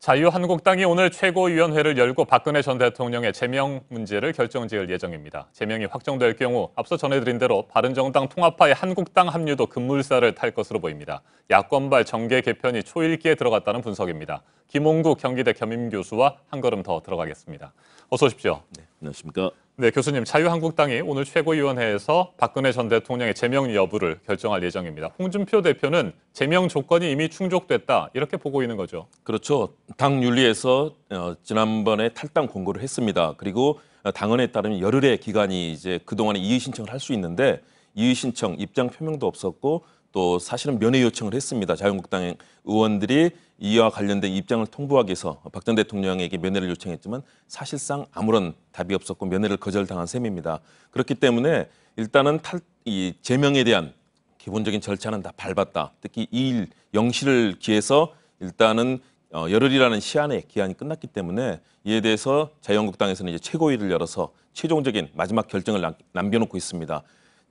자유한국당이 오늘 최고위원회를 열고 박근혜 전 대통령의 제명 문제를 결정지을 예정입니다. 제명이 확정될 경우 앞서 전해드린 대로 바른정당 통합파의 한국당 합류도 급물살을 탈 것으로 보입니다. 야권발 정계 개편이 초읽기에 들어갔다는 분석입니다. 김홍국 경기대 겸임교수와 한 걸음 더 들어가겠습니다. 어서 오십시오. 네, 안녕하십니까. 네, 교수님, 자유한국당이 오늘 최고위원회에서 박근혜 전 대통령의 제명 여부를 결정할 예정입니다. 홍준표 대표는 제명 조건이 이미 충족됐다 이렇게 보고 있는 거죠. 그렇죠. 당 윤리에서 지난번에 탈당 공고를 했습니다. 그리고 당헌에 따르면 열흘의 기간이 이제 그동안에 이의 신청을 할 수 있는데 이의 신청 입장 표명도 없었고 또 사실은 면회 요청을 했습니다. 자유한국당 의원들이 이와 관련된 입장을 통보하기 위해서 박 전 대통령에게 면회를 요청했지만 사실상 아무런 답이 없었고 면회를 거절당한 셈입니다. 그렇기 때문에 일단은 이 제명에 대한 기본적인 절차는 다 밟았다. 특히 2일 0시를 기해서 일단은 열흘이라는 시한의 기한이 끝났기 때문에 이에 대해서 자유한국당에서는 이제 최고위를 열어서 최종적인 마지막 결정을 남겨놓고 있습니다.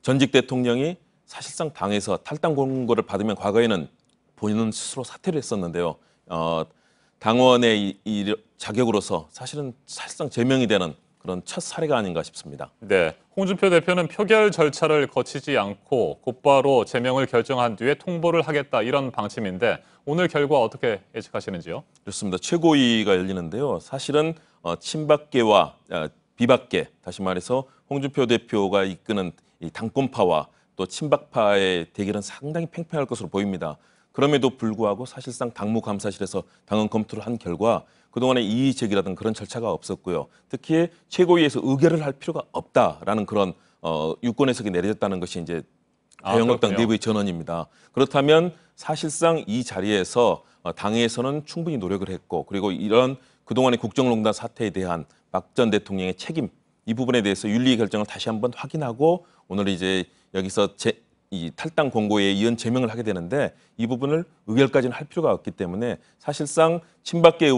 전직 대통령이 사실상 당에서 탈당 공고를 받으면 과거에는 본인은 스스로 사퇴를 했었는데요. 당원의 이 자격으로서 사실상 제명이 되는 그런 첫 사례가 아닌가 싶습니다. 네, 홍준표 대표는 표결 절차를 거치지 않고 곧바로 제명을 결정한 뒤에 통보를 하겠다 이런 방침인데 오늘 결과 어떻게 예측하시는지요? 그렇습니다. 최고위가 열리는데요. 사실은 친박계와 비박계, 다시 말해서 홍준표 대표가 이끄는 이 당권파와 또 친박파의 대결은 상당히 팽팽할 것으로 보입니다. 그럼에도 불구하고 사실상 당무감사실에서 당헌 검토를 한 결과 그동안의 이의 제기라든 그런 절차가 없었고요. 특히 최고위에서 의결을 할 필요가 없다라는 그런 유권 해석이 내려졌다는 것이 이제 자유한국당 내부의 전언입니다. 그렇다면 사실상 이 자리에서 당에서는 충분히 노력을 했고 그리고 이런 그동안의 국정농단 사태에 대한 박 전 대통령의 책임 이 부분에 대해서 윤리 결정을 다시 한번 확인하고 오늘 이제 여기서 이 탈당 공고에 이은 제명을 하게 되는데 이 부분을 의결까지는 할 필요가 없기 때문에 사실상 친박계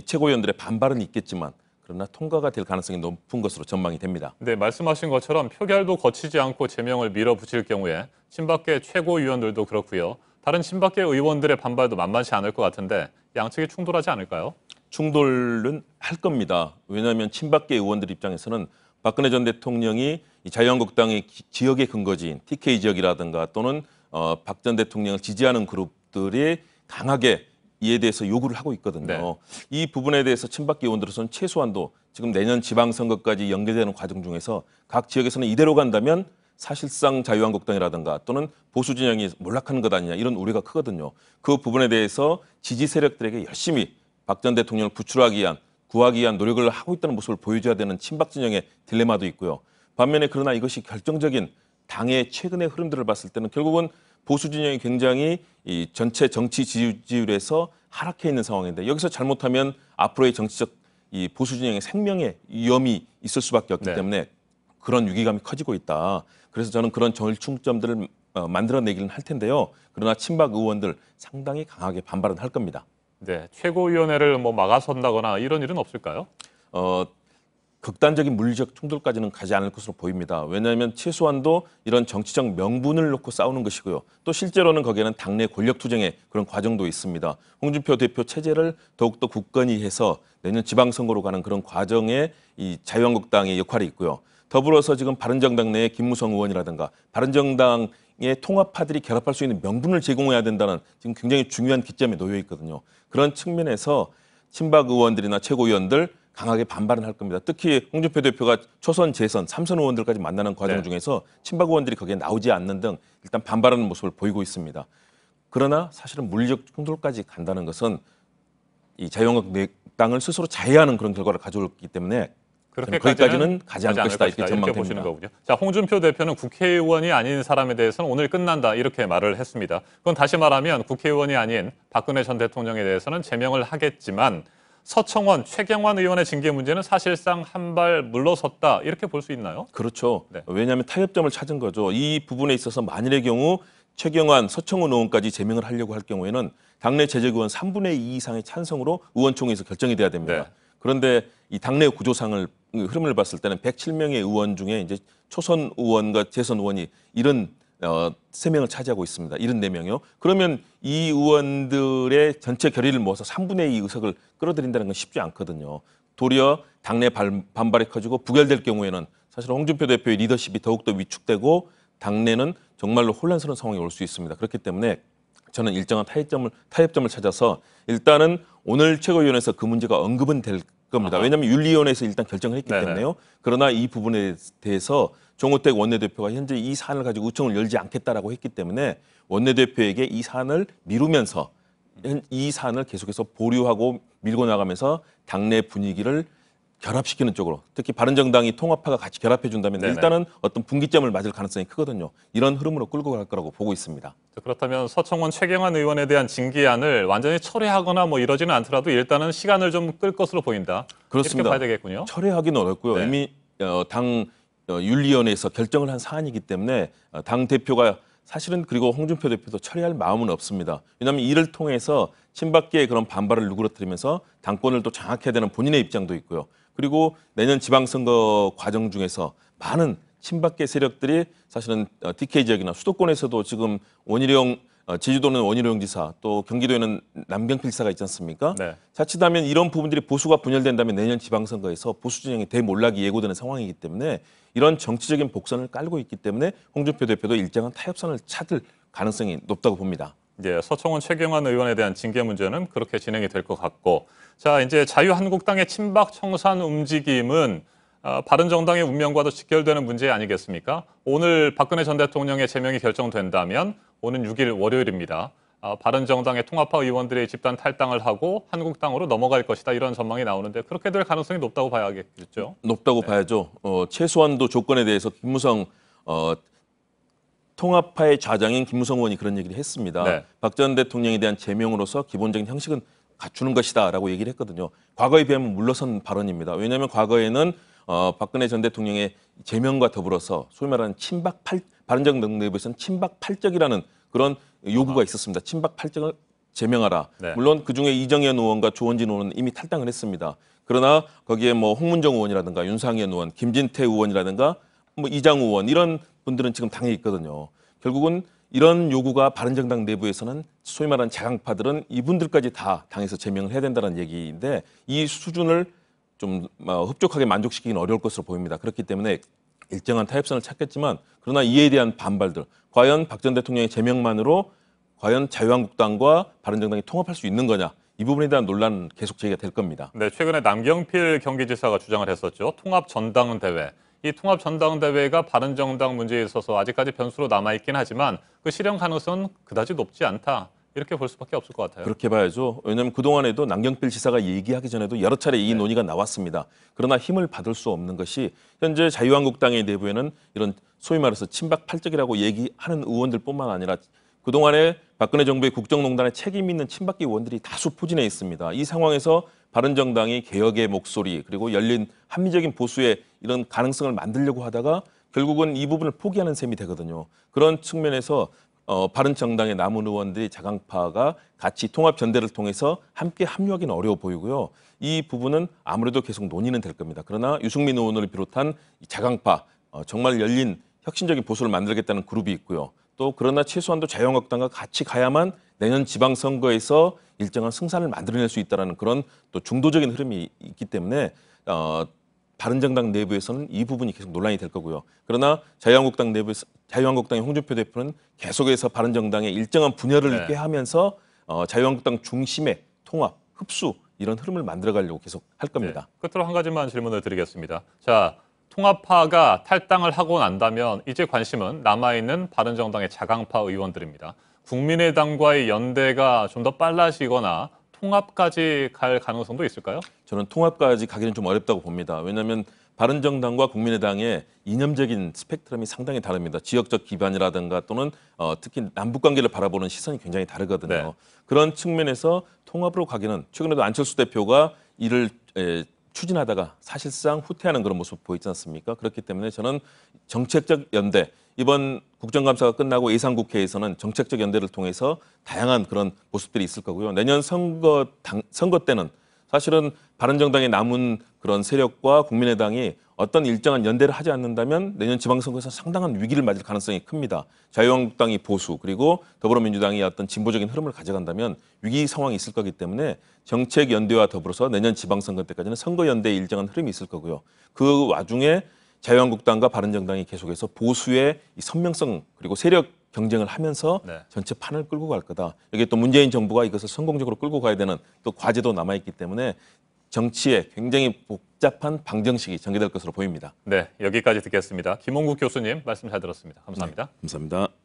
최고위원들의 반발은 있겠지만 그러나 통과가 될 가능성이 높은 것으로 전망이 됩니다. 네, 말씀하신 것처럼 표결도 거치지 않고 제명을 밀어붙일 경우에 친박계 최고위원들도 그렇고요. 다른 친박계 의원들의 반발도 만만치 않을 것 같은데 양측이 충돌하지 않을까요? 충돌은 할 겁니다. 왜냐하면 친박계 의원들 입장에서는 박근혜 전 대통령이 이 자유한국당의 지역의 근거지인 TK 지역이라든가 또는 박 전 대통령을 지지하는 그룹들이 강하게 이에 대해서 요구를 하고 있거든요. 네. 이 부분에 대해서 친박계 의원들로서는 최소한도 지금 내년 지방선거까지 연계되는 과정 중에서 각 지역에서는 이대로 간다면 사실상 자유한국당이라든가 또는 보수 진영이 몰락하는 것 아니냐 이런 우려가 크거든요. 그 부분에 대해서 지지 세력들에게 열심히 박 전 대통령을 구하기 위한 노력을 하고 있다는 모습을 보여줘야 되는 친박 진영의 딜레마도 있고요. 반면에 그러나 이것이 결정적인 당의 최근의 흐름들을 봤을 때는 결국은 보수 진영이 굉장히 이 전체 정치 지지율에서 하락해 있는 상황인데 여기서 잘못하면 앞으로의 정치적 이 보수 진영의 생명에 위험이 있을 수밖에 없기 때문에 그런 위기감이 커지고 있다. 그래서 저는 그런 절충점들을 만들어내기는 할 텐데요. 그러나 친박 의원들 상당히 강하게 반발은 할 겁니다. 네, 최고위원회를 막아선다거나 이런 일은 없을까요? 극단적인 물리적 충돌까지는 가지 않을 것으로 보입니다. 왜냐하면 최소한도 이런 정치적 명분을 놓고 싸우는 것이고요. 또 실제로는 거기에는 당내 권력 투쟁의 그런 과정도 있습니다. 홍준표 대표 체제를 더욱더 굳건히 해서 내년 지방선거로 가는 그런 과정에 이 자유한국당의 역할이 있고요. 더불어서 지금 바른정당 내의 김무성 의원이라든가 바른정당의 통합파들이 결합할 수 있는 명분을 제공해야 된다는 지금 굉장히 중요한 기점에 놓여 있거든요. 그런 측면에서 친박 의원들이나 최고위원들 강하게 반발은 할 겁니다. 특히 홍준표 대표가 초선, 재선, 3선 의원들까지 만나는 과정 중에서 친박 의원들이 거기에 나오지 않는 등 일단 반발하는 모습을 보이고 있습니다. 그러나 사실은 물리적 충돌까지 간다는 것은 이 자유한국당을 스스로 자해하는 그런 결과를 가져오기 때문에 거기까지는 가지 않을 것이다 이렇게 전망됩니다. 보시는 거군요. 자, 홍준표 대표는 국회의원이 아닌 사람에 대해서는 오늘 끝난다 이렇게 말을 했습니다. 그건 다시 말하면 국회의원이 아닌 박근혜 전 대통령에 대해서는 제명을 하겠지만 서청원, 최경환 의원의 징계 문제는 사실상 한 발 물러섰다 이렇게 볼 수 있나요? 그렇죠. 네. 왜냐하면 타협점을 찾은 거죠. 이 부분에 있어서 만일의 경우 최경환, 서청원 의원까지 제명을 하려고 할 경우에는 당내 재적 의원 3분의 2 이상의 찬성으로 의원총회에서 결정이 돼야 됩니다. 네. 그런데 이 당내 구조상을 흐름을 봤을 때는 107명의 의원 중에 이제 초선 의원과 재선 의원이 이런 3명을 차지하고 있습니다. 74명이요. 그러면 이 의원들의 전체 결의를 모아서 3분의 2 의석을 끌어들인다는 건 쉽지 않거든요. 도리어 당내 반발이 커지고 부결될 경우에는 사실 홍준표 대표의 리더십이 더욱더 위축되고 당내는 정말로 혼란스러운 상황이 올 수 있습니다. 그렇기 때문에 저는 일정한 타협점을 찾아서 일단은 오늘 최고위원회에서 그 문제가 언급은 될 겁니다. 왜냐하면 윤리위원회에서 일단 결정을 했기 네네. 때문에요. 그러나 이 부분에 대해서 정호택 원내대표가 현재 이 사안을 가지고 의총을 열지 않겠다라고 했기 때문에 원내대표에게 이 사안을 미루면서 이 사안을 계속해서 보류하고 밀고 나가면서 당내 분위기를 결합시키는 쪽으로, 특히 바른정당이 통합파가 같이 결합해 준다면 네네. 일단은 어떤 분기점을 맞을 가능성이 크거든요. 이런 흐름으로 끌고 갈 거라고 보고 있습니다. 그렇다면 서청원 최경환 의원에 대한 징계안을 완전히 철회하거나 뭐 이러지는 않더라도 일단은 시간을 좀 끌 것으로 보인다. 그렇습니다. 이렇게 봐야 되겠군요. 철회하기는 어렵고요. 네. 이미 당 윤리위원회에서 결정을 한 사안이기 때문에 당 대표가 사실은, 그리고 홍준표 대표도 처리할 마음은 없습니다. 왜냐하면 이를 통해서 친박계의 그런 반발을 누그러뜨리면서 당권을 또 장악해야 되는 본인의 입장도 있고요. 그리고 내년 지방선거 과정 중에서 많은 친박계 세력들이 사실은 DK 지역이나 수도권에서도 지금 제주도는 원희룡 지사, 또 경기도에는 남경필 지사가 있지 않습니까? 네. 자칫하면 이런 부분들이 보수가 분열된다면 내년 지방선거에서 보수 진영이 대몰락이 예고되는 상황이기 때문에 이런 정치적인 복선을 깔고 있기 때문에 홍준표 대표도 일정한 타협선을 찾을 가능성이 높다고 봅니다. 이제 서청원 최경환 의원에 대한 징계 문제는 그렇게 진행이 될 것 같고, 자 이제 자유한국당의 친박 청산 움직임은 바른정당의 운명과도 직결되는 문제 아니겠습니까? 오늘 박근혜 전 대통령의 제명이 결정된다면 오는 6일 월요일입니다. 바른정당의 통합파 의원들의 집단 탈당을 하고 한국당으로 넘어갈 것이다, 이런 전망이 나오는데 그렇게 될 가능성이 높다고 봐야겠죠? 높다고 봐야죠. 최소한도 조건에 대해서 김무성 통합파의 좌장인 김무성 의원이 그런 얘기를 했습니다. 네. 박 전 대통령에 대한 제명으로서 기본적인 형식은 갖추는 것이다라고 얘기를 했거든요. 과거에 비하면 물러선 발언입니다. 왜냐하면 과거에는 박근혜 전 대통령의 제명과 더불어서 소위 말하는 바른정당 내부에서는 친박 팔적이라는 그런 요구가 있었습니다. 친박 팔적을 제명하라. 네. 물론 그중에 이정현 의원과 조원진 의원은 이미 탈당을 했습니다. 그러나 거기에 뭐 홍문정 의원이라든가 윤상현 의원, 김진태 의원이라든가 뭐 이장우 의원, 이런 분들은 지금 당에 있거든요. 결국은 이런 요구가 바른정당 내부에서는 소위 말하는 자강파들은 이분들까지 다 당에서 제명을 해야 된다는 얘기인데 이 수준을 좀 흡족하게 만족시키기는 어려울 것으로 보입니다. 그렇기 때문에 일정한 타협선을 찾겠지만, 그러나 이에 대한 반발들, 과연 박 전 대통령의 제명만으로 과연 자유한국당과 바른정당이 통합할 수 있는 거냐, 이 부분에 대한 논란은 계속 제기가 될 겁니다. 네, 최근에 남경필 경기지사가 주장을 했었죠. 통합 전당대회. 이 통합 전당대회가 바른정당 문제에 있어서 아직까지 변수로 남아있긴 하지만 그 실현 가능성은 그다지 높지 않다, 이렇게 볼 수밖에 없을 것 같아요. 그렇게 봐야죠. 왜냐하면 그동안에도 남경필 지사가 얘기하기 전에도 여러 차례 이 논의가 나왔습니다. 그러나 힘을 받을 수 없는 것이 현재 자유한국당의 내부에는 이런 소위 말해서 친박 팔적이라고 얘기하는 의원들뿐만 아니라 그동안에 박근혜 정부의 국정농단에 책임 있는 친박계 의원들이 다수 포진해 있습니다. 이 상황에서 바른정당이 개혁의 목소리, 그리고 열린 합리적인 보수의 이런 가능성을 만들려고 하다가 결국은 이 부분을 포기하는 셈이 되거든요. 그런 측면에서 바른정당의 남은 의원들이 자강파가 같이 통합 전대를 통해서 함께 합류하기는 어려워 보이고요. 이 부분은 아무래도 계속 논의는 될 겁니다. 그러나 유승민 의원을 비롯한 이 자강파, 정말 열린 혁신적인 보수를 만들겠다는 그룹이 있고요. 또 그러나 최소한도 자유한국당과 같이 가야만 내년 지방선거에서 일정한 승산을 만들어낼 수 있다는 그런 또 중도적인 흐름이 있기 때문에 바른정당 내부에서는 이 부분이 계속 논란이 될 거고요. 그러나 자유한국당 내부에서 자유한국당의 홍준표 대표는 계속해서 바른정당의 일정한 분열을 네. 있게 하면서 자유한국당 중심의 통합, 흡수, 이런 흐름을 만들어가려고 계속 할 겁니다. 네, 끝으로 한 가지만 질문을 드리겠습니다. 자, 통합파가 탈당을 하고 난다면 이제 관심은 남아있는 바른정당의 자강파 의원들입니다. 국민의당과의 연대가 좀 더 빨라지거나 통합까지 갈 가능성도 있을까요? 저는 통합까지 가기는 좀 어렵다고 봅니다. 왜냐하면 바른정당과 국민의당의 이념적인 스펙트럼이 상당히 다릅니다. 지역적 기반이라든가 또는 특히 남북관계를 바라보는 시선이 굉장히 다르거든요. 네. 그런 측면에서 통합으로 가기는, 최근에도 안철수 대표가 이를 추진하다가 사실상 후퇴하는 그런 모습 보이지 않습니까? 그렇기 때문에 저는 정책적 연대, 이번 국정감사가 끝나고 예산국회에서는 정책적 연대를 통해서 다양한 그런 모습들이 있을 거고요. 내년 선거 때는 사실은 바른정당의 남은 그런 세력과 국민의당이 어떤 일정한 연대를 하지 않는다면 내년 지방선거에서 상당한 위기를 맞을 가능성이 큽니다. 자유한국당이 보수 그리고 더불어민주당이 어떤 진보적인 흐름을 가져간다면 위기 상황이 있을 거기 때문에 정책 연대와 더불어서 내년 지방선거 때까지는 선거 연대의 일정한 흐름이 있을 거고요. 그 와중에 자유한국당과 바른정당이 계속해서 보수의 이 선명성 그리고 세력 경쟁을 하면서 네. 전체 판을 끌고 갈 거다. 여기 또 문재인 정부가 이것을 성공적으로 끌고 가야 되는 또 과제도 남아있기 때문에 정치에 굉장히 복잡한 방정식이 전개될 것으로 보입니다. 네, 여기까지 듣겠습니다. 김홍국 교수님 말씀 잘 들었습니다. 감사합니다. 감사합니다.